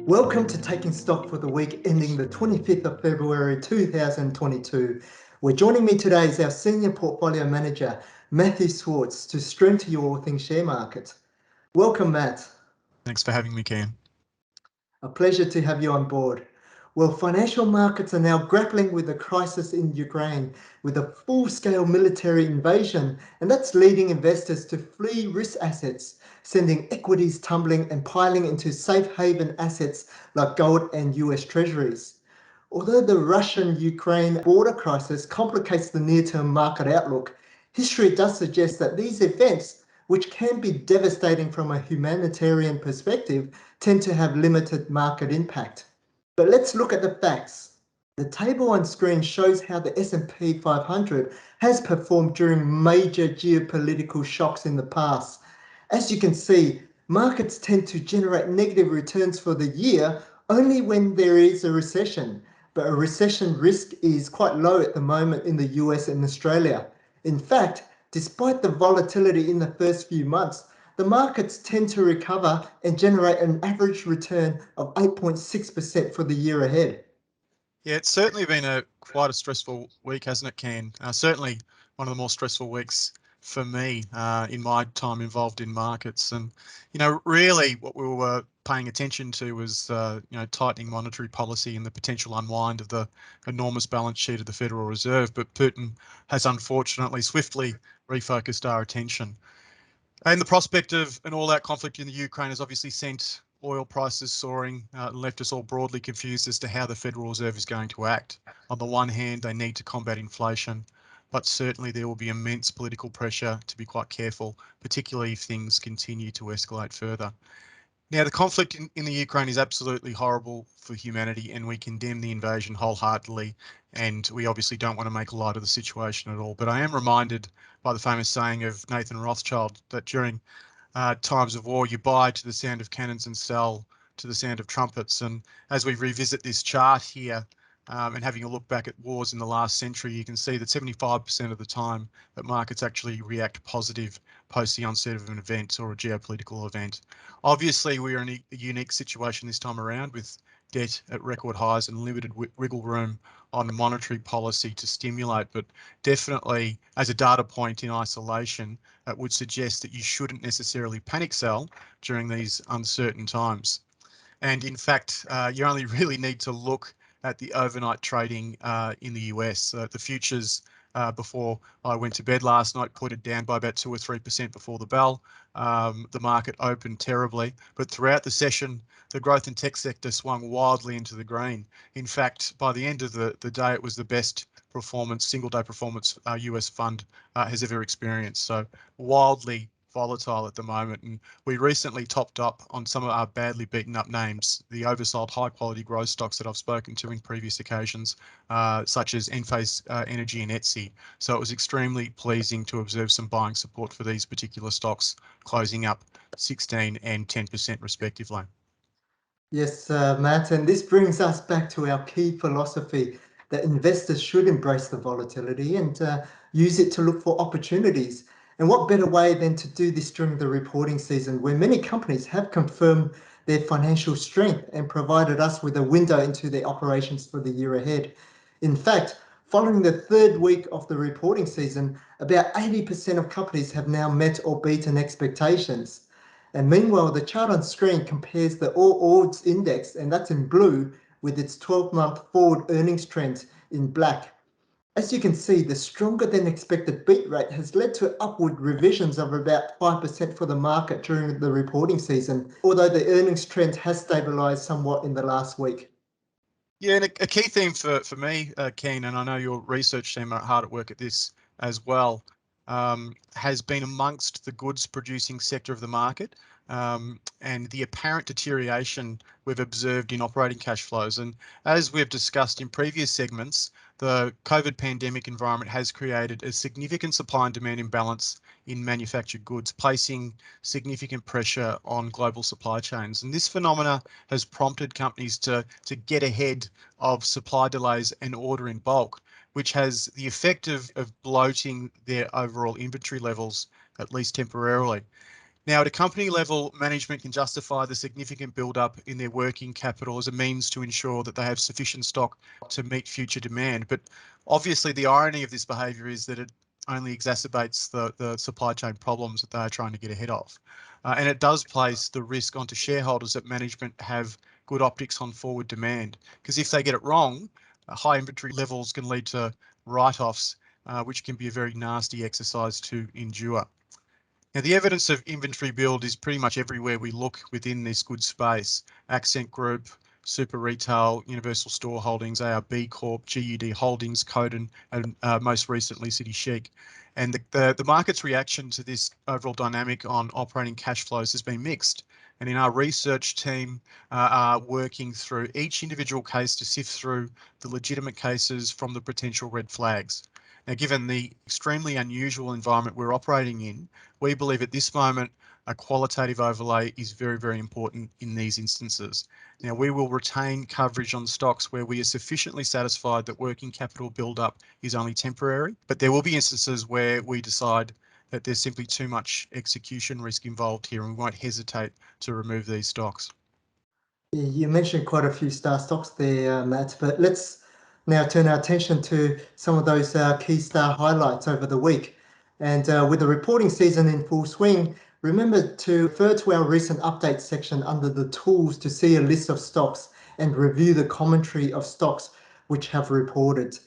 Welcome to Taking Stock for the week ending the 25th of February 2022. We're joining me today is our Senior Portfolio Manager, Matthew Swartz, to stream to you all things share market. Welcome, Matt. Thanks for having me, Kien. A pleasure to have you on board. Well, financial markets are now grappling with the crisis in Ukraine with a full-scale military invasion, and that's leading investors to flee risk assets, sending equities tumbling and piling into safe haven assets like gold and US treasuries. Although the Russian-Ukraine border crisis complicates the near-term market outlook, history does suggest that these events, which can be devastating from a humanitarian perspective, tend to have limited market impact. But let's look at the facts. The table on screen shows how the S&P 500 has performed during major geopolitical shocks in the past. As you can see, markets tend to generate negative returns for the year only when there is a recession, but a recession risk is quite low at the moment in the US and Australia. In fact, despite the volatility in the first few months, the markets tend to recover and generate an average return of 8.6% for the year ahead. Yeah, it's certainly been quite a stressful week, hasn't it, Kien? Certainly one of the more stressful weeks for me in my time involved in markets. And, really what we were paying attention to was, tightening monetary policy and the potential unwind of the enormous balance sheet of the Federal Reserve. But Putin has unfortunately swiftly refocused our attention. And the prospect of an all-out conflict in the Ukraine has obviously sent oil prices soaring and left us all broadly confused as to how the Federal Reserve is going to act. On the one hand, they need to combat inflation, but certainly there will be immense political pressure to be quite careful, particularly if things continue to escalate further. Now, the conflict in the Ukraine is absolutely horrible for humanity, and we condemn the invasion wholeheartedly, and we obviously don't want to make light of the situation at all. But I am reminded by the famous saying of Nathan Rothschild that during times of war, you buy to the sound of cannons and sell to the sound of trumpets. And as we revisit this chart here, and having a look back at wars in the last century, you can see that 75% of the time that markets actually react positive post the onset of an event or a geopolitical event. Obviously, we are in a unique situation this time around with debt at record highs and limited wiggle room on monetary policy to stimulate, but definitely as a data point in isolation, it would suggest that you shouldn't necessarily panic sell during these uncertain times. And in fact, you only really need to look at the overnight trading in the US. The futures before I went to bed last night put it down by about 2 or 3% before the bell. The market opened terribly, but throughout the session, the growth and tech sector swung wildly into the green. In fact, by the end of the day, it was the best performance, single day performance US fund has ever experienced. So wildly volatile at the moment, and we recently topped up on some of our badly beaten up names, the oversold high quality growth stocks that I've spoken to in previous occasions, such as Enphase Energy and Etsy. So it was extremely pleasing to observe some buying support for these particular stocks, closing up 16 and 10% respectively. Yes, Matt, and this brings us back to our key philosophy that investors should embrace the volatility and use it to look for opportunities. And what better way than to do this during the reporting season where many companies have confirmed their financial strength and provided us with a window into their operations for the year ahead. In fact, following the third week of the reporting season, about 80% of companies have now met or beaten expectations. And meanwhile, the chart on screen compares the All Ords index, and that's in blue, with its 12-month forward earnings trend in black. As you can see, the stronger than expected beat rate has led to upward revisions of about 5% for the market during the reporting season, although the earnings trend has stabilized somewhat in the last week. Yeah, and a key theme for me, Keen, and I know your research team are hard at work at this as well, has been amongst the goods producing sector of the market and the apparent deterioration we've observed in operating cash flows. And as we've discussed in previous segments, the COVID pandemic environment has created a significant supply and demand imbalance in manufactured goods, placing significant pressure on global supply chains. And this phenomena has prompted companies to get ahead of supply delays and order in bulk, which has the effect of bloating their overall inventory levels, at least temporarily. Now, at a company level, management can justify the significant build-up in their working capital as a means to ensure that they have sufficient stock to meet future demand. But obviously, the irony of this behaviour is that it only exacerbates the supply chain problems that they are trying to get ahead of. And it does place the risk onto shareholders that management have good optics on forward demand. Because if they get it wrong, high inventory levels can lead to write-offs, which can be a very nasty exercise to endure. Now, the evidence of inventory build is pretty much everywhere we look within this good space. Accent Group, Super Retail, Universal Store Holdings, ARB Corp, GUD Holdings, Coden, and most recently City Chic. And the market's reaction to this overall dynamic on operating cash flows has been mixed. And in our research team are working through each individual case to sift through the legitimate cases from the potential red flags. Now, given the extremely unusual environment we're operating in, we believe at this moment a qualitative overlay is very, very important in these instances. Now, we will retain coverage on stocks where we are sufficiently satisfied that working capital build-up is only temporary, but there will be instances where we decide that there's simply too much execution risk involved here and we won't hesitate to remove these stocks. You mentioned quite a few star stocks there, Matt, but let's now turn our attention to some of those key star highlights over the week. And with the reporting season in full swing, remember to refer to our recent updates section under the tools to see a list of stocks and review the commentary of stocks which have reported.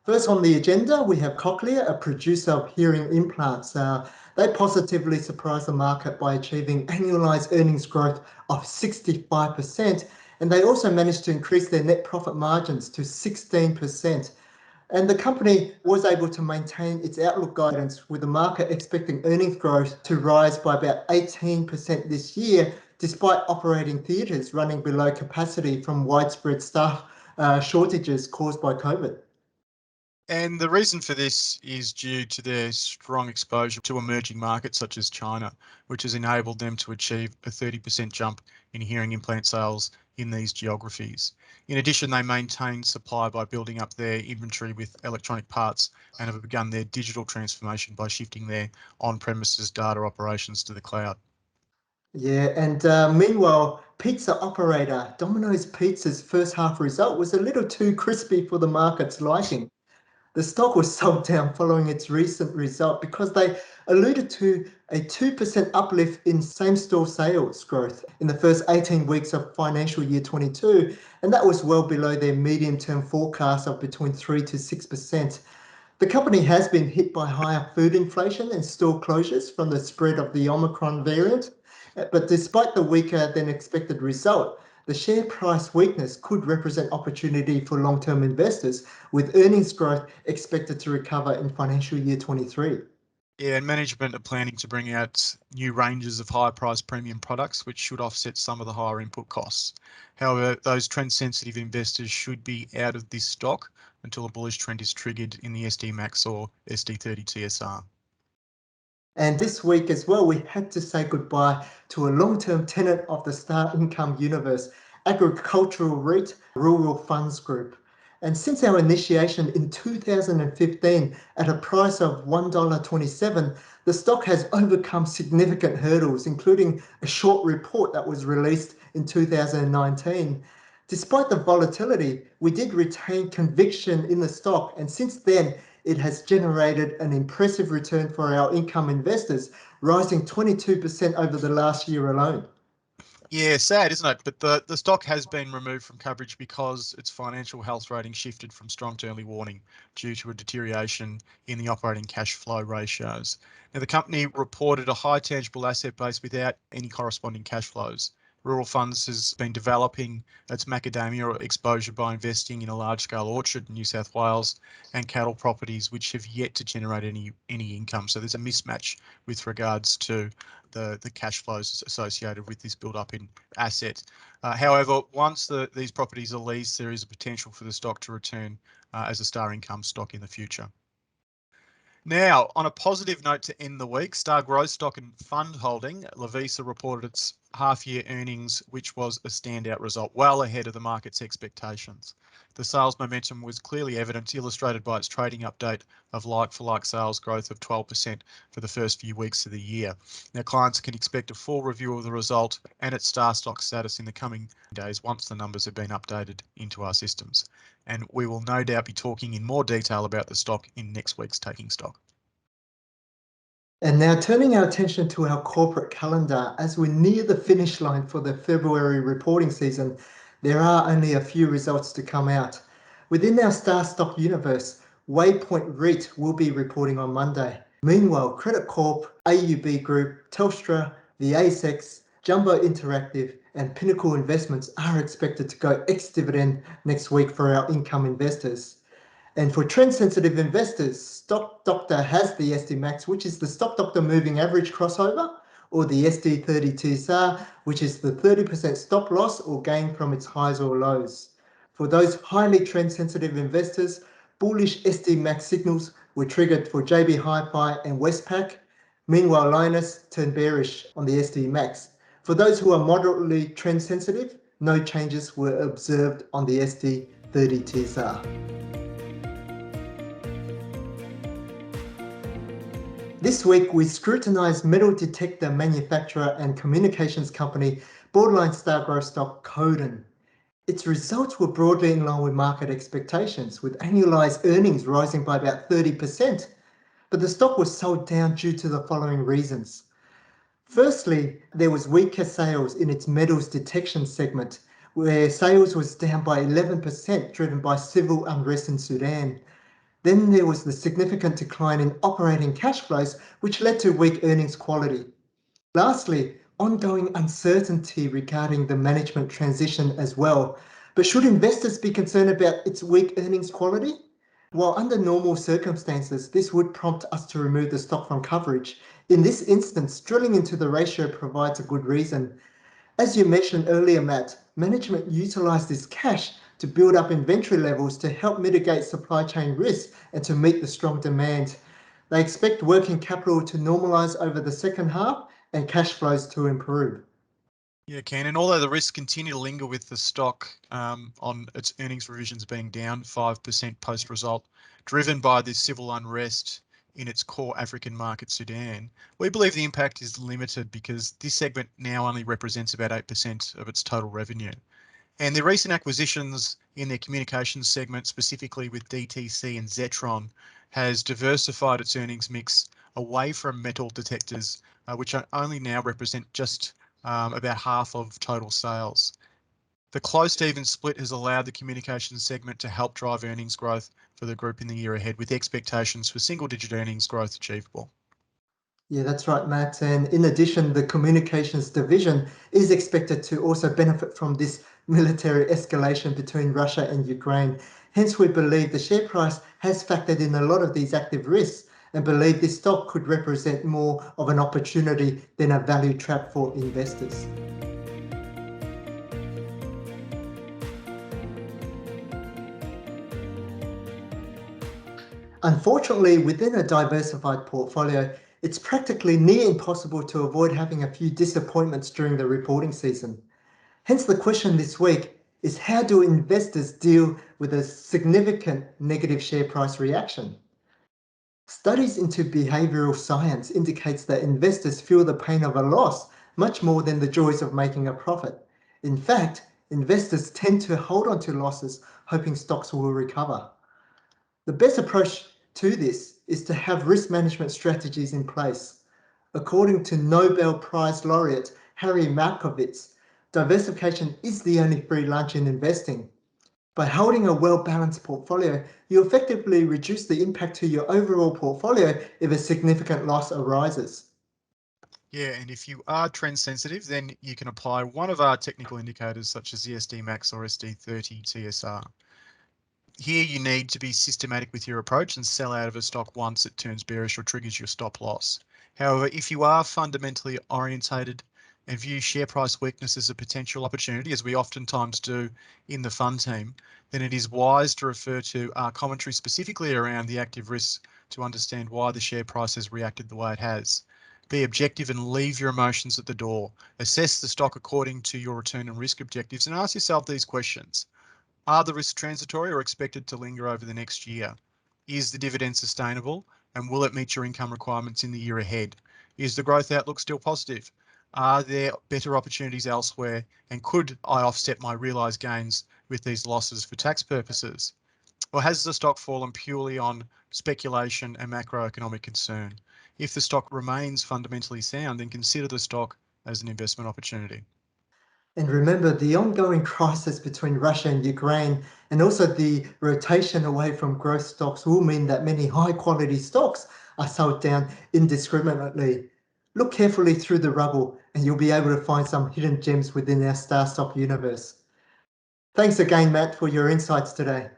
First on the agenda, we have Cochlear, a producer of hearing implants. They positively surprised the market by achieving annualized earnings growth of 65%, and they also managed to increase their net profit margins to 16%. And the company was able to maintain its outlook guidance, with the market expecting earnings growth to rise by about 18% this year, despite operating theatres running below capacity from widespread staff shortages caused by COVID. And the reason for this is due to their strong exposure to emerging markets such as China, which has enabled them to achieve a 30% jump in hearing implant sales in these geographies. In addition, they maintain supply by building up their inventory with electronic parts and have begun their digital transformation by shifting their on-premises data operations to the cloud. Yeah, and meanwhile, pizza operator Domino's Pizza's first half result was a little too crispy for the market's liking. The stock was sold down following its recent result because they alluded to a 2% uplift in same-store sales growth in the first 18 weeks of financial year 22, and that was well below their medium-term forecast of between 3 to 6%. The company has been hit by higher food inflation and store closures from the spread of the Omicron variant. But despite the weaker than expected result, the share price weakness could represent opportunity for long-term investors, with earnings growth expected to recover in financial year 23. Yeah, and management are planning to bring out new ranges of higher price premium products, which should offset some of the higher input costs. However, those trend sensitive investors should be out of this stock until a bullish trend is triggered in the SD Max or SD30 TSR. And this week as well, we had to say goodbye to a long-term tenant of the Star Income universe, agricultural REIT, Rural Funds Group. And since our initiation in 2015 at a price of $1.27, the stock has overcome significant hurdles, including a short report that was released in 2019. Despite the volatility, we did retain conviction in the stock, and since then, it has generated an impressive return for our income investors, rising 22% over the last year alone. Yeah, sad, isn't it? But the stock has been removed from coverage because its financial health rating shifted from strong to early warning due to a deterioration in the operating cash flow ratios. Now, the company reported a high tangible asset base without any corresponding cash flows. Rural Funds has been developing its macadamia exposure by investing in a large-scale orchard in New South Wales and cattle properties, which have yet to generate any income. So there's a mismatch with regards to the cash flows associated with this build-up in assets. However, once these properties are leased, there is a potential for the stock to return as a Star Income stock in the future. Now, on a positive note to end the week, Star Growth Stock and Fund Holding, Lavisa reported its half-year earnings, which was a standout result, well ahead of the market's expectations. The sales momentum was clearly evident, illustrated by its trading update of like-for-like sales growth of 12% for the first few weeks of the year. Now, clients can expect a full review of the result and its star stock status in the coming days once the numbers have been updated into our systems. And we will no doubt be talking in more detail about the stock in next week's Taking Stock. And now turning our attention to our corporate calendar, as we near the finish line for the February reporting season, there are only a few results to come out. Within our star stock universe, Waypoint REIT will be reporting on Monday. Meanwhile, Credit Corp, AUB Group, Telstra, the ASX, Jumbo Interactive and Pinnacle Investments are expected to go ex-dividend next week for our income investors. And for trend-sensitive investors, Stock Doctor has the SD Max, which is the Stock Doctor moving average crossover, or the SD30 TSR, which is the 30% stop loss or gain from its highs or lows. For those highly trend-sensitive investors, bullish SD Max signals were triggered for JB Hi-Fi and Westpac. Meanwhile, Linus turned bearish on the SD Max. For those who are moderately trend-sensitive, no changes were observed on the SD30 TSR. This week, we scrutinised metal detector manufacturer and communications company borderline star growth stock Coden. Its results were broadly in line with market expectations, with annualised earnings rising by about 30%, but the stock was sold down due to the following reasons. Firstly, there was weaker sales in its metals detection segment, where sales was down by 11%, driven by civil unrest in Sudan. Then there was the significant decline in operating cash flows, which led to weak earnings quality. Lastly, ongoing uncertainty regarding the management transition as well. But should investors be concerned about its weak earnings quality? While under normal circumstances, this would prompt us to remove the stock from coverage. In this instance, drilling into the ratio provides a good reason. As you mentioned earlier, Matt, management utilised this cash to build up inventory levels to help mitigate supply chain risks and to meet the strong demand. They expect working capital to normalise over the second half and cash flows to improve. Yeah, Kien, and although the risks continue to linger with the stock on its earnings revisions being down 5% post-result, driven by this civil unrest in its core African market, Sudan, we believe the impact is limited because this segment now only represents about 8% of its total revenue. And the recent acquisitions in their communications segment, specifically with DTC and Zetron, has diversified its earnings mix away from metal detectors, which only now represent just about half of total sales. The close to even split has allowed the communications segment to help drive earnings growth for the group in the year ahead, with expectations for single-digit earnings growth achievable. Yeah, that's right, Matt. And in addition, the communications division is expected to also benefit from this military escalation between Russia and Ukraine. Hence, we believe the share price has factored in a lot of these active risks and believe this stock could represent more of an opportunity than a value trap for investors. Unfortunately, within a diversified portfolio, it's practically near impossible to avoid having a few disappointments during the reporting season. Hence, the question this week is, how do investors deal with a significant negative share price reaction? Studies into behavioral science indicates that investors feel the pain of a loss much more than the joys of making a profit. In fact, investors tend to hold on to losses, hoping stocks will recover. The best approach to this is to have risk management strategies in place. According to Nobel Prize laureate Harry Markowitz, diversification is the only free lunch in investing. By holding a well-balanced portfolio, you effectively reduce the impact to your overall portfolio if a significant loss arises. Yeah, and if you are trend sensitive, then you can apply one of our technical indicators such as the SD Max or SD30 TSR. Here you need to be systematic with your approach and sell out of a stock once it turns bearish or triggers your stop loss. However, if you are fundamentally orientated and view share price weakness as a potential opportunity, as we oftentimes do in the fund team, then it is wise to refer to our commentary specifically around the active risks to understand why the share price has reacted the way it has. Be objective and leave your emotions at the door. Assess the stock according to your return and risk objectives and ask yourself these questions. Are the risks transitory or expected to linger over the next year? Is the dividend sustainable and will it meet your income requirements in the year ahead? Is the growth outlook still positive? Are there better opportunities elsewhere? And could I offset my realised gains with these losses for tax purposes? Or has the stock fallen purely on speculation and macroeconomic concern? If the stock remains fundamentally sound, then consider the stock as an investment opportunity. And remember, the ongoing crisis between Russia and Ukraine and also the rotation away from growth stocks will mean that many high quality stocks are sold down indiscriminately. Look carefully through the rubble and you'll be able to find some hidden gems within our star stock universe. Thanks again, Matt, for your insights today.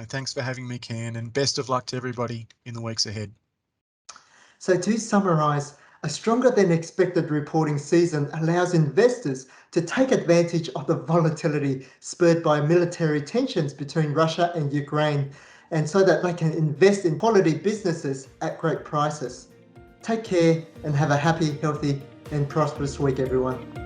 Thanks for having me, Kien, and best of luck to everybody in the weeks ahead. So to summarise, a stronger than expected reporting season allows investors to take advantage of the volatility spurred by military tensions between Russia and Ukraine, and so that they can invest in quality businesses at great prices. Take care and have a happy, healthy and prosperous week, everyone.